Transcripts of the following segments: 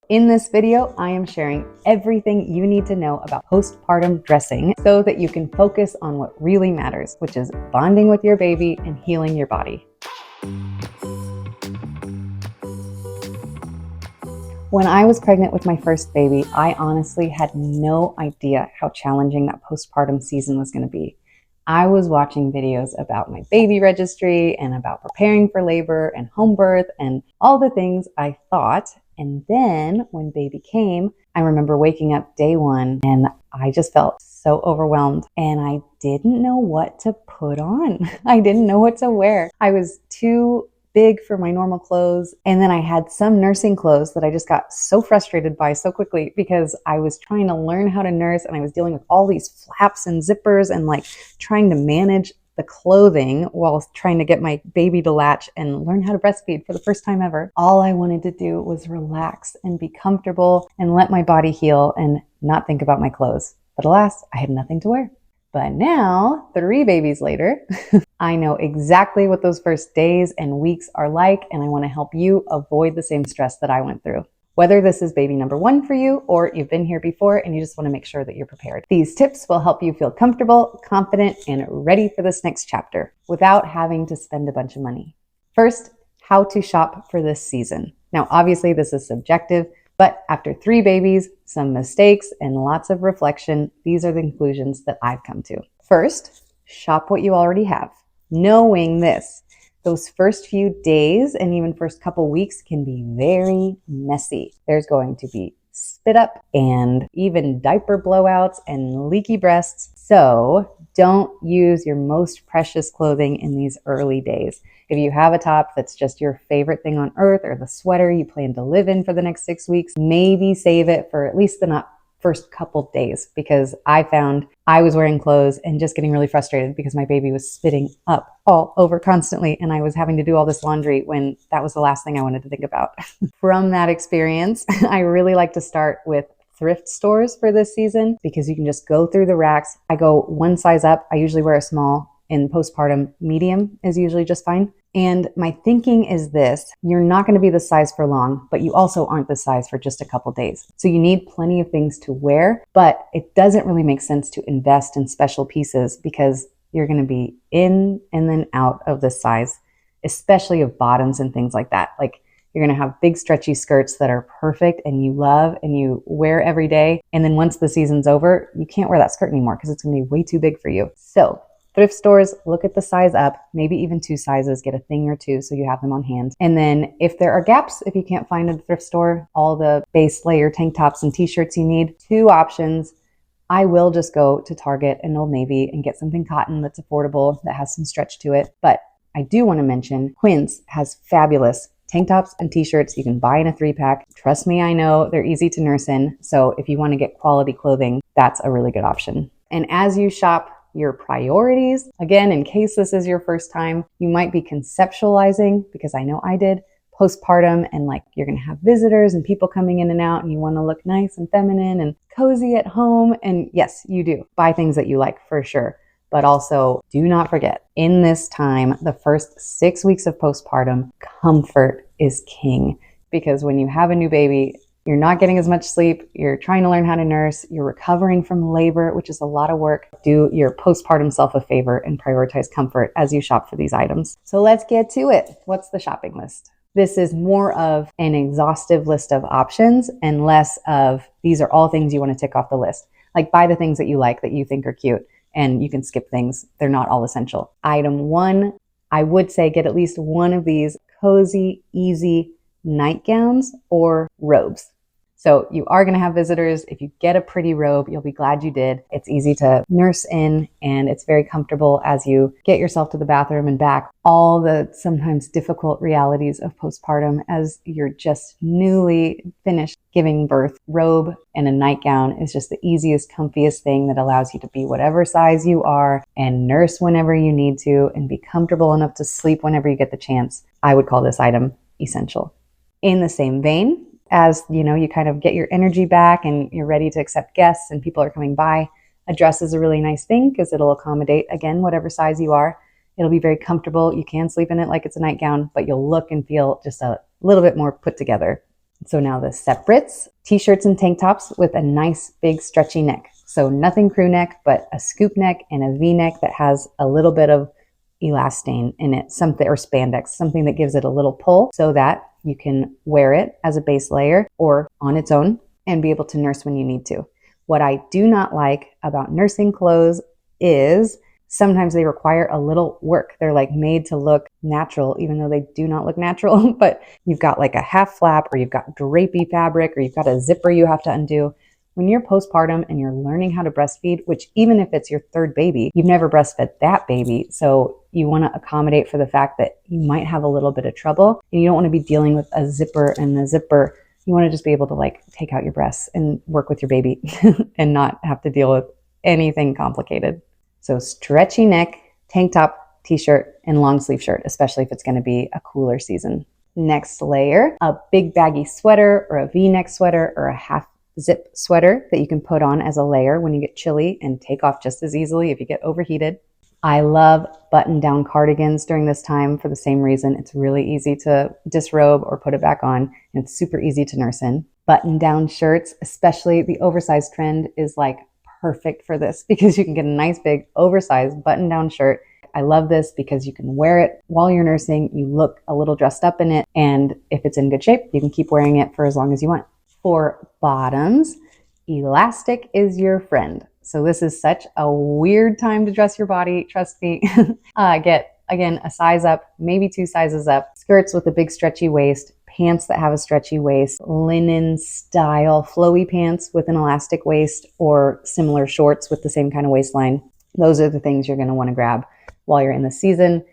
In this video, I am sharing everything you need to know about postpartum dressing so that you can focus on what really matters, which is bonding with your baby and healing your body. When I was pregnant with my first baby, I honestly had no idea how challenging that postpartum season was going to be. I was watching videos about my baby registry and about preparing for labor and home birth and all the things I thought. And then when baby came, I remember waking up day one and I just felt so overwhelmed and I didn't know what to put on. I didn't know what to wear. I was too big for my normal clothes. And then I had some nursing clothes that I just got so frustrated by so quickly because I was trying to learn how to nurse and I was dealing with all these flaps and zippers and like trying to manage the clothing while trying to get my baby to latch and learn how to breastfeed for the first time ever. All I wanted to do was relax and be comfortable and let my body heal and not think about my clothes. But alas, I had nothing to wear. But now, 3 babies later, I know exactly what those first days and weeks are like, and I want to help you avoid the same stress that I went through. Whether this is baby number 1 for you or you've been here before and you just want to make sure that you're prepared. These tips will help you feel comfortable, confident, and ready for this next chapter without having to spend a bunch of money. First, how to shop for this season. Now, obviously this is subjective, but after 3 babies, some mistakes, and lots of reflection, these are the conclusions that I've come to. First, shop what you already have. Knowing this, those first few days and even first couple weeks can be very messy. There's going to be spit up and even diaper blowouts and leaky breasts. So don't use your most precious clothing in these early days. If you have a top that's just your favorite thing on earth or the sweater you plan to live in for the next 6 weeks, maybe save it for at least the first couple days, because I found I was wearing clothes and just getting really frustrated because my baby was spitting up all over constantly and I was having to do all this laundry when that was the last thing I wanted to think about. From that experience, I really like to start with thrift stores for this season because you can just go through the racks. I go one size up. I usually wear a small. In postpartum, medium is usually just fine. And my thinking is this: you're not going to be this size for long, but you also aren't this size for just a couple days. So you need plenty of things to wear, but it doesn't really make sense to invest in special pieces because you're going to be in and then out of this size, especially of bottoms and things like that. Like you're going to have big stretchy skirts that are perfect and you love and you wear every day. And then once the season's over, you can't wear that skirt anymore because it's going to be way too big for you. So thrift stores, look at the size up, maybe even 2 sizes, get a thing or 2 so you have them on hand. And then if there are gaps, if you can't find a thrift store, all the base layer tank tops and t-shirts you need, 2 options. I will just go to Target and Old Navy and get something cotton that's affordable, that has some stretch to it. But I do want to mention Quince has fabulous tank tops and t-shirts you can buy in a 3-pack. Trust me, I know they're easy to nurse in. So if you want to get quality clothing, that's a really good option. And as you shop your priorities, again, in case this is your first time, you might be conceptualizing, because I know I did, postpartum and like you're going to have visitors and people coming in and out and you want to look nice and feminine and cozy at home. And yes, you do. Buy things that you like for sure. But also do not forget, in this time, the first 6 weeks of postpartum, comfort is king. Because when you have a new baby, you're not getting as much sleep, you're trying to learn how to nurse, you're recovering from labor, which is a lot of work. Do your postpartum self a favor and prioritize comfort as you shop for these items. So let's get to it. What's the shopping list? This is more of an exhaustive list of options and less of these are all things you want to tick off the list. Like buy the things that you like, that you think are cute, and you can skip things. They're not all essential. Item 1, I would say get at least one of these cozy, easy nightgowns or robes. So you are going to have visitors. If you get a pretty robe, you'll be glad you did. It's easy to nurse in and it's very comfortable as you get yourself to the bathroom and back. All the sometimes difficult realities of postpartum as you're just newly finished giving birth. Robe and a nightgown is just the easiest, comfiest thing that allows you to be whatever size you are and nurse whenever you need to and be comfortable enough to sleep whenever you get the chance. I would call this item essential. In the same vein, as you kind of get your energy back and you're ready to accept guests and people are coming by, a dress is a really nice thing because it'll accommodate, again, whatever size you are. It'll be very comfortable. You can sleep in it like it's a nightgown, but you'll look and feel just a little bit more put together. So now the separates, t-shirts and tank tops with a nice big stretchy neck. So nothing crew neck, but a scoop neck and a V-neck that has a little bit of elastane in it, something, or spandex, something that gives it a little pull so that you can wear it as a base layer or on its own and be able to nurse when you need to. What I do not like about nursing clothes is sometimes they require a little work. They're like made to look natural, even though they do not look natural, but you've got like a half flap, or you've got drapey fabric, or you've got a zipper you have to undo. When you're postpartum and you're learning how to breastfeed, which even if it's your third baby, you've never breastfed that baby. So you want to accommodate for the fact that you might have a little bit of trouble, and you don't want to be dealing with a zipper and the zipper. You want to just be able to like take out your breasts and work with your baby and not have to deal with anything complicated. So stretchy neck, tank top, t-shirt, and long sleeve shirt, especially if it's going to be a cooler season. Next layer, a big baggy sweater or a V-neck sweater or a half zip sweater that you can put on as a layer when you get chilly and take off just as easily if you get overheated. I love button-down cardigans during this time for the same reason. It's really easy to disrobe or put it back on, and it's super easy to nurse in. Button-down shirts, especially the oversized trend, is like perfect for this because you can get a nice big oversized button-down shirt. I love this because you can wear it while you're nursing. You look a little dressed up in it, and if it's in good shape, you can keep wearing it for as long as you want. For bottoms, elastic is your friend. So this is such a weird time to dress your body. Trust me. Get, again, a size up, maybe 2 sizes up. Skirts with a big stretchy waist, pants that have a stretchy waist, linen style flowy pants with an elastic waist, or similar shorts with the same kind of waistline. Those are the things you're going to want to grab while you're in the season.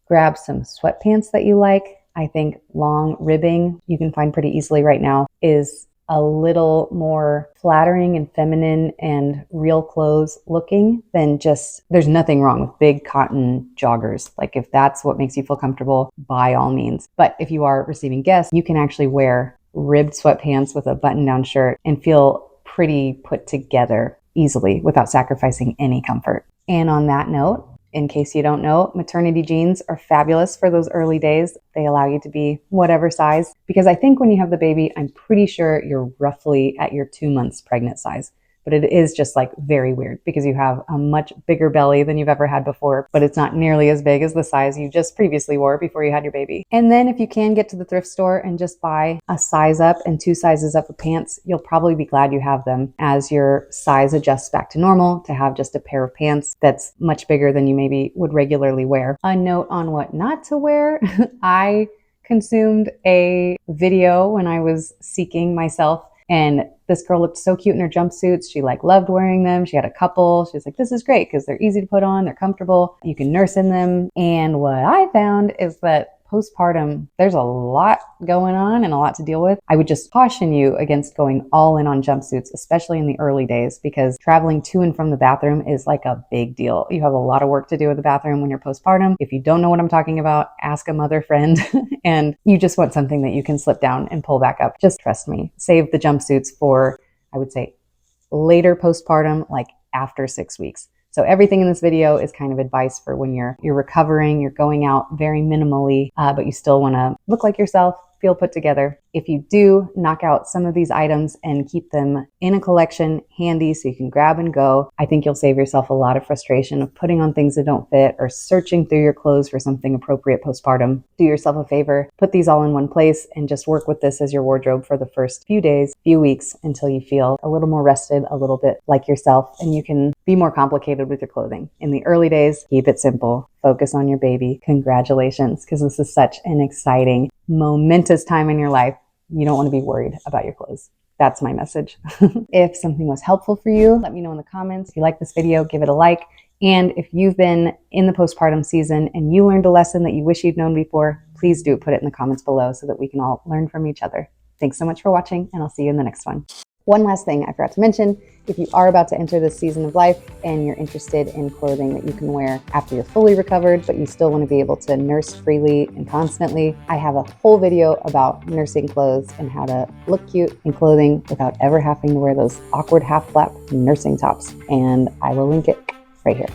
Grab some sweatpants that you like. I think long ribbing, you can find pretty easily right now, is a little more flattering and feminine and real clothes looking than just, there's nothing wrong with big cotton joggers. Like if that's what makes you feel comfortable, by all means. But if you are receiving guests, you can actually wear ribbed sweatpants with a button-down shirt and feel pretty put together easily without sacrificing any comfort. And on that note, in case you don't know, maternity jeans are fabulous for those early days. They allow you to be whatever size, because I think when you have the baby, I'm pretty sure you're roughly at your 2 months pregnant size. But it is just like very weird because you have a much bigger belly than you've ever had before, but it's not nearly as big as the size you just previously wore before you had your baby. And then if you can get to the thrift store and just buy a size up and 2 sizes up of pants, you'll probably be glad you have them as your size adjusts back to normal, to have just a pair of pants that's much bigger than you maybe would regularly wear. A note on what not to wear. I consumed a video when I was seeking myself, and this girl looked so cute in her jumpsuits. She like loved wearing them. She had a couple. She was like, this is great because they're easy to put on. They're comfortable. You can nurse in them. And what I found is that postpartum, there's a lot going on and a lot to deal with. I would just caution you against going all in on jumpsuits, especially in the early days, because traveling to and from the bathroom is like a big deal. You have a lot of work to do in the bathroom when you're postpartum. If you don't know what I'm talking about, ask a mother friend. And you just want something that you can slip down and pull back up. Just trust me. Save the jumpsuits for, I would say, later postpartum, like after 6 weeks. So everything in this video is kind of advice for when you're recovering, you're going out very minimally, but you still want to look like yourself, feel put together. If you do knock out some of these items and keep them in a collection handy so you can grab and go, I think you'll save yourself a lot of frustration of putting on things that don't fit or searching through your clothes for something appropriate postpartum. Do yourself a favor, put these all in one place and just work with this as your wardrobe for the first few days, few weeks, until you feel a little more rested, a little bit like yourself, and you can be more complicated with your clothing. In the early days, keep it simple. Focus on your baby. Congratulations, because this is such an exciting, momentous time in your life. You don't want to be worried about your clothes. That's my message. If something was helpful for you, let me know in the comments. If you like this video, give it a like. And if you've been in the postpartum season and you learned a lesson that you wish you'd known before, please do put it in the comments below so that we can all learn from each other. Thanks so much for watching, and I'll see you in the next one. One last thing I forgot to mention, if you are about to enter this season of life and you're interested in clothing that you can wear after you're fully recovered, but you still want to be able to nurse freely and constantly, I have a whole video about nursing clothes and how to look cute in clothing without ever having to wear those awkward half flap nursing tops. And I will link it right here.